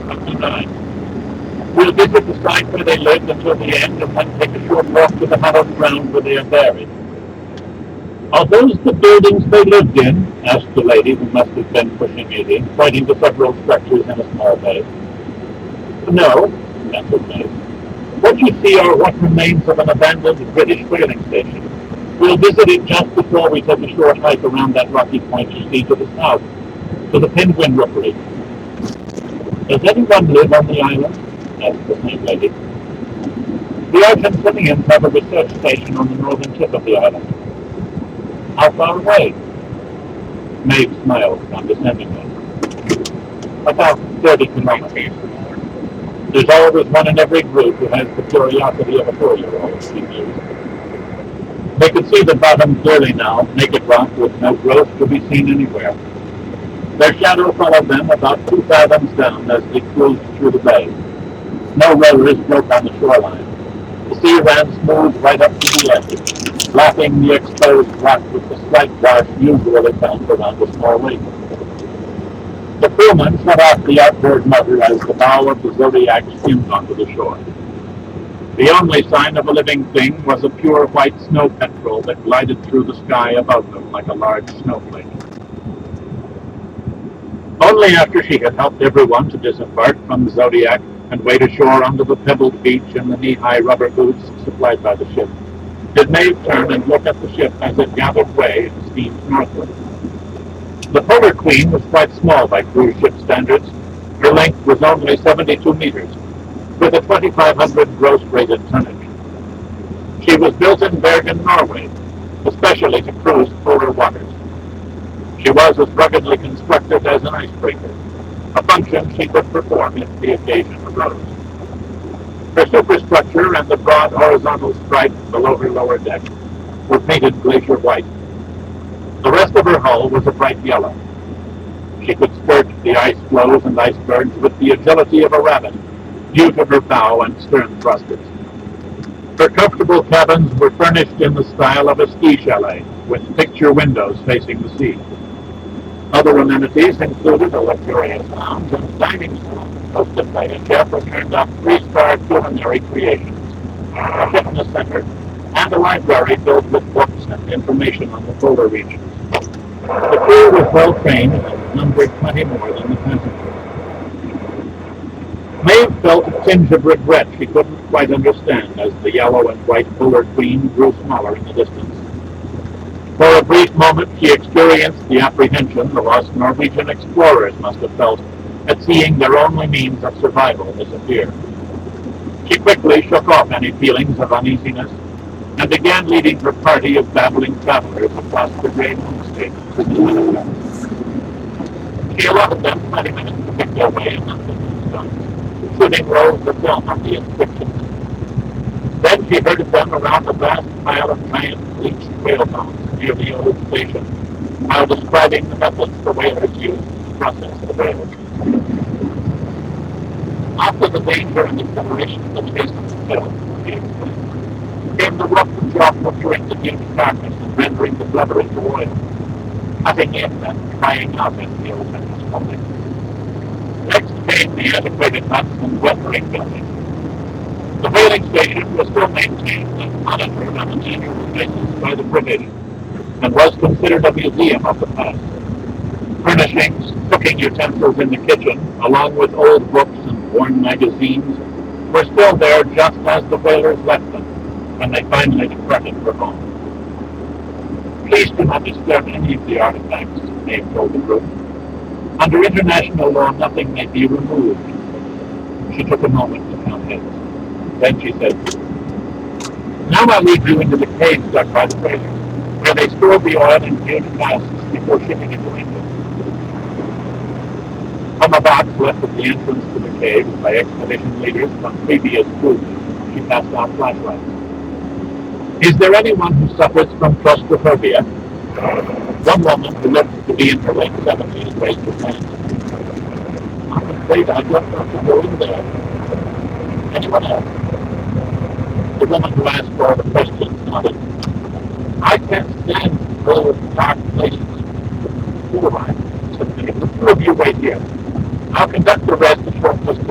1959. We'll visit the site where they lived until the end and then take a short walk to the hallowed ground where they are buried. Are those the buildings they lived in? Asked the lady who must have been pushing 80, pointing to several structures in a small bay. No, answered Maeve. What you see are what remains of an abandoned British whaling station. We'll visit it just before we take a short hike around that rocky point you see to the south, to the Penguin Rookery. Does anyone live on the island? Asked the same lady. The Argentinians have a research station on the northern tip of the island. How far away? Maeve smiled condescendingly. About 30 kilometers. There's always one in every group who has the curiosity of a 4-year-old, she mused. They could see the bottom clearly now, naked rock with no growth to be seen anywhere. Their shadow followed them about 2 fathoms down as they cruised through the bay. No rollers broke on the shoreline. The sea ran smooth right up to the edge, lapping the exposed rock with the slight wash usually found around a small lake. The crewman shut off the outboard motor as the bow of the Zodiac skimmed onto the shore. The only sign of a living thing was a pure white snow petrel that glided through the sky above them like a large snowflake. Only after she had helped everyone to disembark from the Zodiac and wade ashore onto the pebbled beach in the knee-high rubber boots supplied by the ship, did Maeve turn and look at the ship as it gathered way and steamed northward. The Polar Queen was quite small by cruise ship standards. Her length was only 72 meters, with a 2,500 gross rated tonnage. She was built in Bergen, Norway, especially to cruise polar waters. She was as ruggedly constructed as an icebreaker, a function she could perform if the occasion arose. Her superstructure and the broad horizontal stripe below her lower deck were painted glacier white. The rest of her hull was a bright yellow. She could skirt the ice floes and icebergs with the agility of a rabbit, due to her bow and stern thrusters. Her comfortable cabins were furnished in the style of a ski chalet, with picture windows facing the sea. Other amenities included a luxurious lounge and dining salon hosted by a chef who turned up 3-star culinary creations, a fitness center, and a library filled with books and information on the polar regions. The crew was well trained and numbered plenty more than the passengers. Maeve felt a tinge of regret she couldn't quite understand as the yellow and white Polar Queen grew smaller in the distance. For a brief moment she experienced the apprehension the lost Norwegian explorers must have felt at seeing their only means of survival disappear. She quickly shook off any feelings of uneasiness and began leading her party of babbling travelers across the great homestead to the Logitech. She allotted them 20 minutes to pick their way among the tombstones, shooting rolls of film on the inscriptions. Then she herded them around a vast pile of giant bleached whale bones near the old station, while describing the methods the whalers used to process the whales. After the danger and acceleration of the chase of the film, she explained, came the rough and jaw butchering the huge carcass and rendering the blubber into oil, cutting in and drying out as the ocean was floating. Next came the antiquated huts and weathering buildings. The whaling station was still maintained and monitored on an annual basis by the British, and was considered a museum of the past. Furnishings, cooking utensils in the kitchen, along with old books and worn magazines, were still there just as the whalers left them when they finally departed for home. Please do not disturb any of the artifacts, Maeve told the group. Under international law, nothing may be removed. She took a moment to count heads. Then she said, now I'll lead you into the caves dug by the whalers, where they stored the oil in huge casks before shipping it to England. From a box left at the entrance to the caves by expedition leaders from previous cruises, she passed out flashlights. Is there anyone who suffers from claustrophobia? One woman who looked to be in her late 70s raised her hand. I'm afraid I don't want to go in there. Anyone else? The woman who asked all the questions nodded. I can't stand cold, dark places. Who am I? Said Maeve. The two of you wait here. I'll conduct the rest a short distance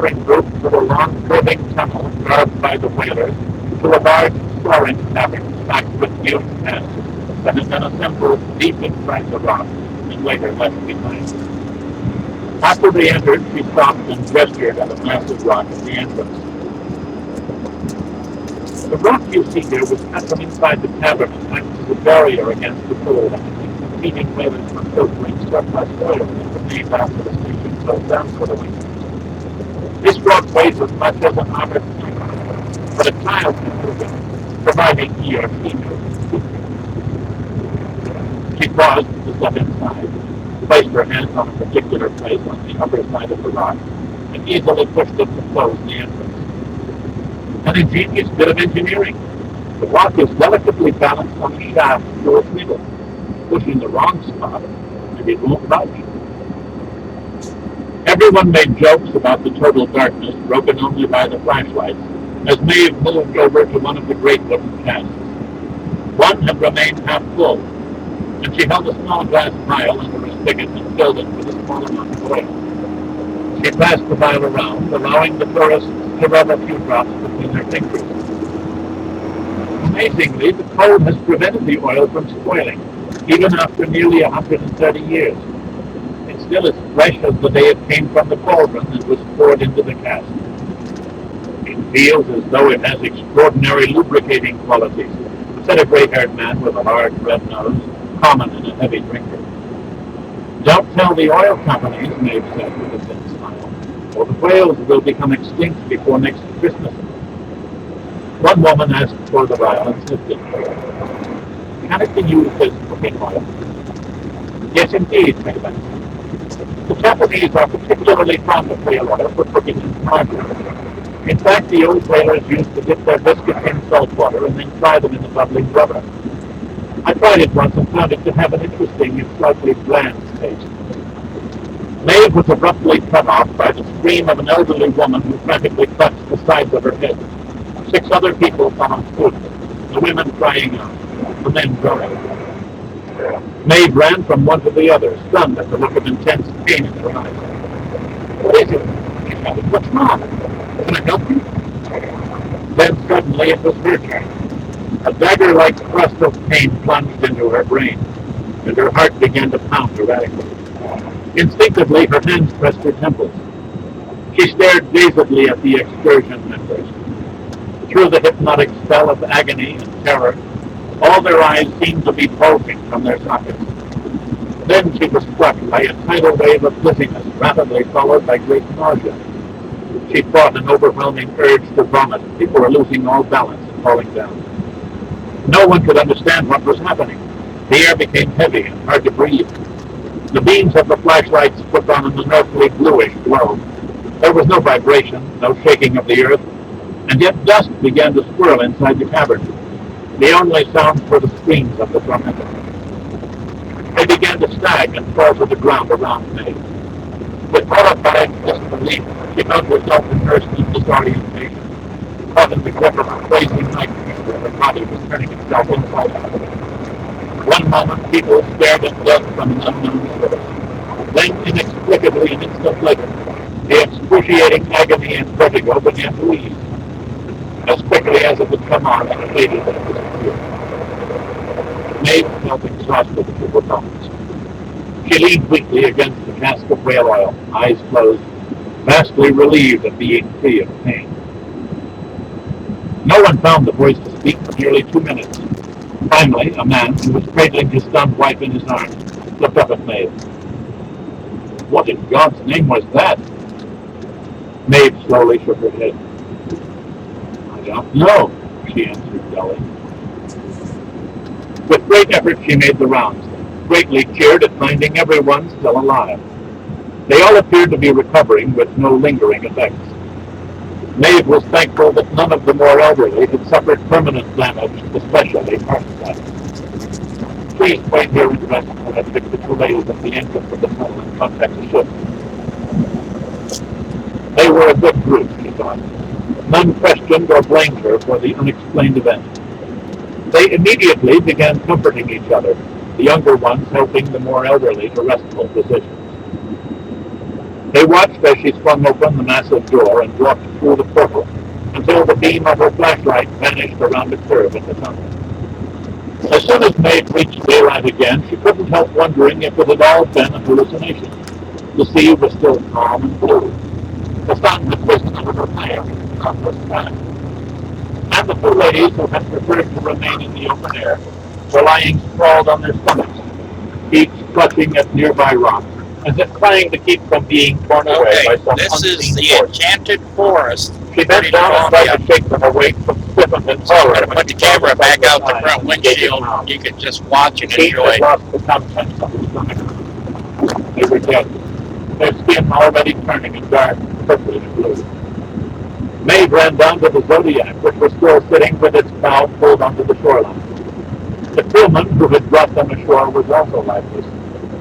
steering group through a long curving tunnel carved by the whalers to a large storage cavern stacked with huge casks that had been assembled deep inside the rock and later left behind. After they entered, she stopped and gestured at a massive rock at the entrance. The rock you see here was cut from inside the cavern and acts as a barrier against the cold and to keep competing whalers from filtering surplus oil into the main after the station closed down for the winter. This rock weighs as much as an armored tank, but a child can move it, providing he or she knows. She paused to step inside, placed her hands on a particular place on the upper side of the rock, and easily pushed it to close the entrance. An ingenious bit of engineering. The rock is delicately balanced on a shaft through its middle. Push in the wrong spot, and it won't budge. Everyone made jokes about the total darkness, broken only by the flashlights, as Maeve moved over to one of the great wooden casks. One had remained half full, and she held a small glass vial under a spigot and filled it with a small amount of oil. She passed the vial around, allowing the tourists to rub a few drops between their fingers. Amazingly, the cold has prevented the oil from spoiling, even after nearly 130 years. It's still as fresh as the day it came from the cauldron and was poured into the cask. It feels as though it has extraordinary lubricating qualities, said a gray-haired man with a large red nose, common in a heavy drinker. Don't tell the oil companies, Maeve said with a thin smile, or the whales will become extinct before next Christmas. One woman asked for the vial and sniffed it. Can it be used as cooking oil? Yes, indeed, Maeve answered. The Japanese are particularly fond of whale oil for cooking in margarine. In fact, the old whalers used to dip their biscuits in salt water and then fry them in the bubbling rubber. I tried it once and found it to have an interesting and slightly bland taste. Maeve was abruptly cut off by the scream of an elderly woman who frantically clutched the sides of her head. 6 other people found food, the women crying out, the men groaning. Maeve ran from one to the other, stunned at the look of intense pain in her eyes. What is it? She shouted. What's wrong? Can I help you? Then suddenly it was her turn. A dagger-like thrust of pain plunged into her brain, and her heart began to pound erratically. Instinctively, her hands pressed her temples. She stared dazedly at the excursion members. Through the hypnotic spell of agony and terror, all their eyes seemed to be bulging from their sockets. Then she was struck by a tidal wave of dizziness, rapidly followed by great nausea. She fought an overwhelming urge to vomit before losing all balance and falling down. No one could understand what was happening. The air became heavy and hard to breathe. The beams of the flashlights put on an unearthly bluish glow. There was no vibration, no shaking of the earth, and yet dust began to swirl inside the cavern. The only sounds were the screams of the tormentor. They began to sag and fall to the ground around Maeve. With horrified disbelief, she found herself immersed in disorientation, caught in the grip of a crazy nightmare where her body was turning itself inside out. One moment, people stared at death from an unknown source. Then, inexplicably, an instant later, the excruciating agony and vertigo began to ease. As quickly as it would come on, it faded and disappeared. Maeve felt exhausted to her bones. She leaned weakly against the cask of whale oil, eyes closed, vastly relieved at being free of pain. No one found the voice to speak for nearly 2 minutes. Finally, a man who was cradling his stunned wife in his arms looked up at Maeve. What in God's name was that? Maeve slowly shook her head. I don't know, she answered dully. With great effort, she made the rounds, greatly cheered at finding everyone still alive. They all appeared to be recovering with no lingering effects. Maeve was thankful that none of the more elderly had suffered permanent damage, especially heart attacks. Please wait here and rest while I fix the 2 ladies at the entrance of the tunnel and contact the ship. They were a good group, she thought. None questioned or blamed her for the unexplained event. They immediately began comforting each other, the younger ones helping the more elderly to restful positions. They watched as she swung open the massive door and walked through the portal until the beam of her flashlight vanished around a curve in the tunnel. As soon as Maeve reached daylight again, she couldn't help wondering if it had all been a hallucination. The sea was still calm and blue. The sun had risen over the fire in the cloudless sky. And the two ladies who had preferred to remain in the open air were lying sprawled on their stomachs, each clutching at nearby rocks, as if trying to keep from being torn away by some this is unseen the force. enchanted forest. She bent down and tried to shake them awake from stiffened and So I'm horror. going to put the camera back out the front windshield. You can just watch and She enjoy. had lost the contents of her stomach. They were dead, their skin already turning a dark purple and blue. Maeve ran down to the Zodiac, which was still sitting with its bow pulled onto the shoreline. The crewman who had brought them ashore was also lifeless,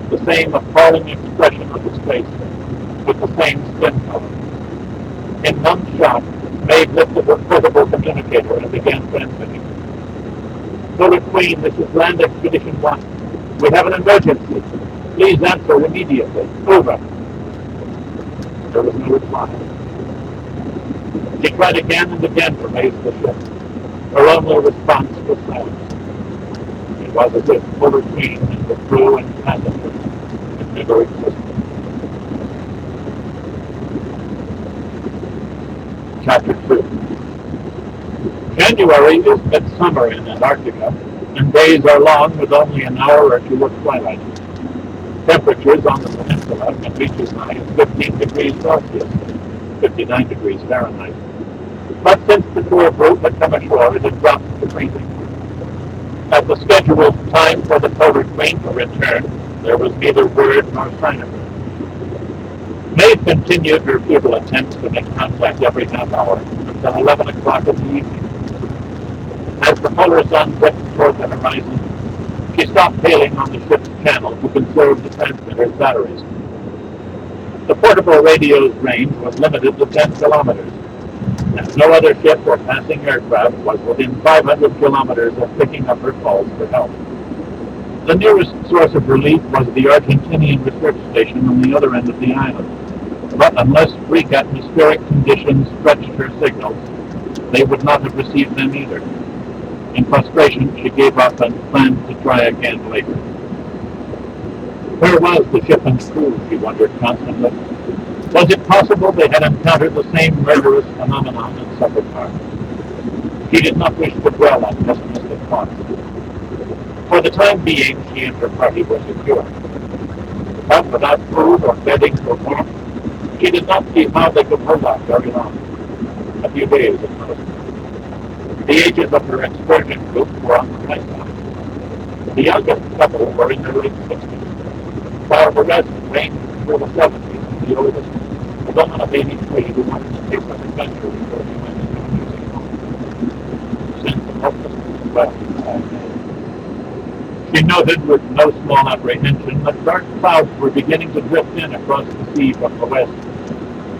the same appalling expression on his face, with the same skin color. In one shot, Maeve lifted her portable communicator and began transmitting. Solar Queen, this is Land Expedition 1. We have an emergency. Please answer immediately. Over. There was no reply. She tried again and again to raise the ship. Her only response was silence. It was as if Solar Queen and the crew and passengers had never existed. Chapter 2. January is midsummer in Antarctica, and days are long with only an hour or two of twilight. Temperatures on the peninsula can reach as high as 15 degrees Celsius, 59 degrees Fahrenheit. But since the tour group had come ashore, it had dropped to freezing. At the scheduled time for the Solar Queen to return, there was neither word nor sign of her. Maeve continued her futile attempts to make contact every half hour until 11 o'clock in the evening. As the polar sun drifted toward the horizon, she stopped hailing on the ship's channel to conserve the transmitter's batteries. The portable radio's range was limited to 10 kilometers, and no other ship or passing aircraft was within 500 kilometers of picking up her calls for help. The nearest source of relief was the Argentinian research station on the other end of the island, but unless freak atmospheric conditions stretched her signals, they would not have received them either. In frustration, she gave up and planned to try again later. Where was the ship and crew, she wondered constantly. Was it possible they had encountered the same murderous phenomenon and suffered harm? She did not wish to dwell on pessimistic thoughts. For the time being, she and her party were secure. But without food or bedding or warmth, she did not see how they could hold out very long. A few days at most. The ages of her excursion group were on the high side. The youngest couple were in their late 60s, while the rest ranged through the 70s and the oldest was only a baby tree who wanted to take some adventure before he went into a music home. Sense of hopelessness as well. She noted with no small apprehension that dark clouds were beginning to drift in across the sea from the west.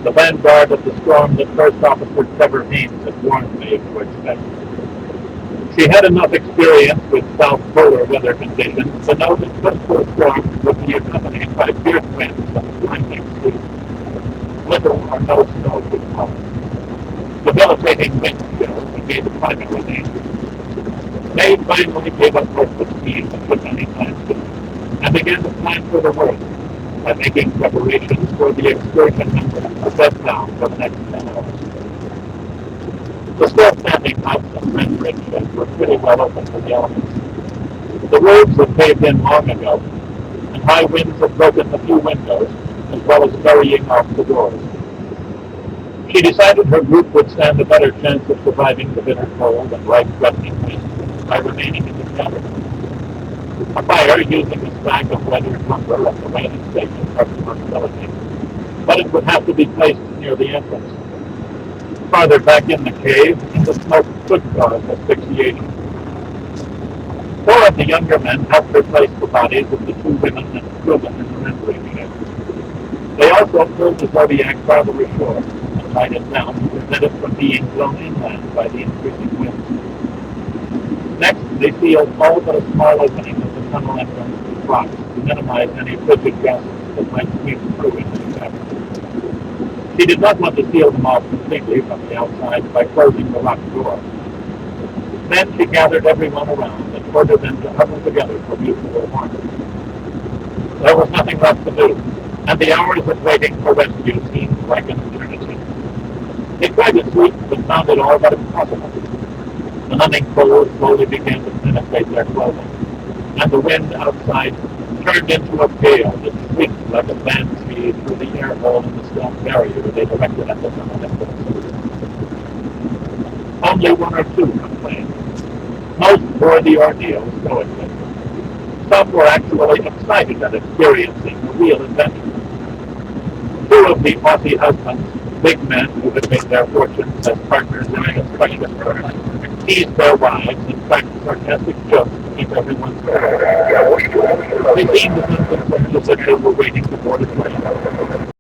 The vanguard of the storm that First Officer Trevor Haynes had warned Maeve to expect. She had enough experience with south polar weather conditions to know that coastal storms would be accompanied by fierce winds and blinding sleet. Little or no snow could fall. Debilitating wind chills became primarily dangerous. Maeve finally gave up hope of seeing the ship anytime soon, and began to plan for the worst by making preparations for the excursion members to bed down for the next 10 hours. The still standing house and rendering sheds were pretty well open to the elements. The roads had caved in long ago, and high winds had broken a few windows, as well as burying off the doors. She decided her group would stand a better chance of surviving the bitter cold and ripe threatening winds by remaining in the cabin. A fire using a stack of weathered lumber at the whaling station for possibility, but it would have to be placed near the entrance. Farther back in the cave, the smoke could cause asphyxiation. 4 of the younger men helped her place the bodies of the 2 women and children in the rendering shed. They also pulled the Zodiac farther ashore and tied it down to prevent it from being blown inland by the increasing winds. Next, they sealed all but a small opening of the tunnel entrance with rocks to minimize any frigid gases that might sweep through into the cabin. She did not want to seal them off completely from the outside by closing the locked door. Then she gathered everyone around and ordered them to huddle together for mutual warmth. There was nothing left to do, and the hours of waiting for rescue seemed like an eternity. They tried to sleep, but found it all but impossible. The numbing cold slowly began to penetrate their clothing, and the wind outside turned into a gale that shrieked like a banshee through the air hole in the stone barrier they erected at the summit entrance. Only one or two complained. Most bore the ordeal stoically. Some were actually excited at experiencing a real adventure. Two of the Aussie husbands, big men who had made their fortunes as partners in a specialist firm, teased their wives and cracked sarcastic jokes to keep everyone fair. They seemed as unconcerned as if they were waiting to board a plane.